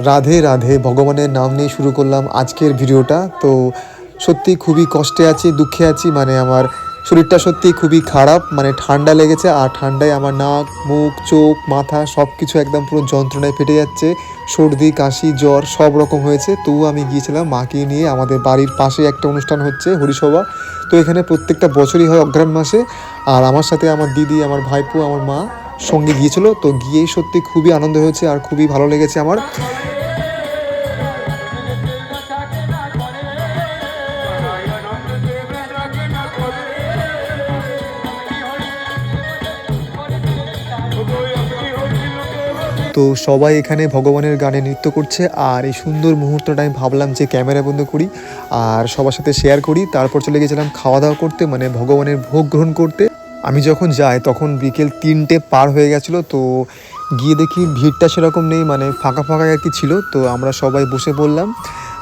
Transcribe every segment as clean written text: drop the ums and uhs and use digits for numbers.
রাধে রাধে, ভগবানের নাম নিয়ে শুরু করলাম আজকের ভিডিওটা। তো সত্যি খুবই কষ্টে আছি, দুঃখে আছি। মানে আমার শরীরটা সত্যি খুবই খারাপ, মানে ঠান্ডা লেগেছে। আর ঠান্ডায় আমার নাক, মুখ, চোখ, মাথা সব কিছু একদম পুরো যন্ত্রণায় ফেটে যাচ্ছে। সর্দি, কাশি, জ্বর সব রকম হয়েছে। তবু আমি গিয়েছিলাম মাকে নিয়ে। আমাদের বাড়ির পাশে একটা অনুষ্ঠান হচ্ছে, হরিসভা। তো এখানে প্রত্যেকটা বছরই হয় অগ্রহায়ণ মাসে। আর আমার সাথে আমার দিদি, আমার ভাইপো, আমার মা সঙ্গে গিয়েছিল। তো গিয়েই সত্যি খুবই আনন্দ হয়েছে আর খুবই ভালো লেগেছে আমার। তো সবাই এখানে ভগবানের গানে নৃত্য করছে। আর এই সুন্দর মুহূর্তটা আমি ভাবলাম যে ক্যামেরা বন্ধ করি আর সবার সাথে শেয়ার করি। তারপর চলে গেছিলাম খাওয়া দাওয়া করতে, মানে ভগবানের ভোগ গ্রহণ করতে। আমি যখন যাই তখন বিকেল 3টে পার হয়ে গেছিলো। তো গিয়ে দেখি ভিড়টা সেরকম নেই, মানে ফাঁকা ফাঁকা আর কি ছিল। তো আমরা সবাই বসে পড়লাম।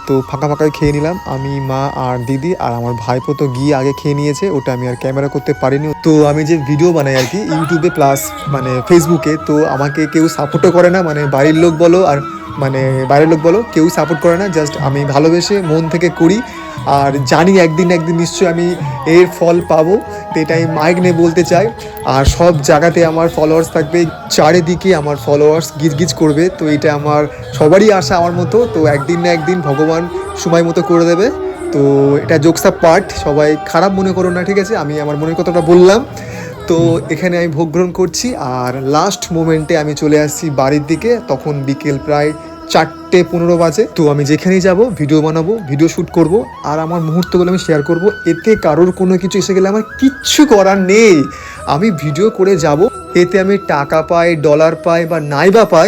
তো ফাঁকা ফাঁকায় খেয়ে নিলাম আমি, মা আর দিদি। আর আমার ভাইপো তো গিয়ে আগে খেয়ে নিয়েছে, ওটা আমি আর ক্যামেরা করতে পারিনি। তো আমি যে ভিডিও বানাই আর কি ইউটিউবে প্লাস মানে ফেসবুকে, তো আমাকে কেউ সাপোর্টও করে না। মানে বাড়ির লোক বলো আর মানে বাইরের লোক বলো, কেউ সাপোর্ট করে না। জাস্ট আমি ভালোবেসে মন থেকে করি। আর জানি একদিন একদিন নিশ্চয়ই আমি এর ফল পাবো। তো এটা আমি মাইক নিয়ে বলতে চাই। আর সব জায়গাতে আমার ফলোয়ার্স থাকবে, চারিদিকে আমার ফলোয়ার্স গিজ করবে। তো এটা আমার সবারই আশা আমার মতো। তো একদিন না একদিন ভগবান সময় মতো করে দেবে। তো এটা জোকসা পার্ট, সবাই খারাপ মনে করো না, ঠিক আছে? আমি আমার মনের কথাটা বললাম। তো এখানে আমি ভোগ গ্রহণ করছি। আর লাস্ট মোমেন্টে আমি চলে আসছি বাড়ির দিকে। তখন বিকেল প্রায় 4:15 বাজে। তো আমি যেখানেই যাব ভিডিও বানাবো, ভিডিও শ্যুট করব। আর আমার মুহূর্তগুলো আমি শেয়ার করব। এতে কারোর কোনো কিছু এসে গেলে আমার কিচ্ছু করার নেই। আমি ভিডিও করে যাব। এতে আমি টাকা পাই, ডলার পাই বা নাই বা পাই,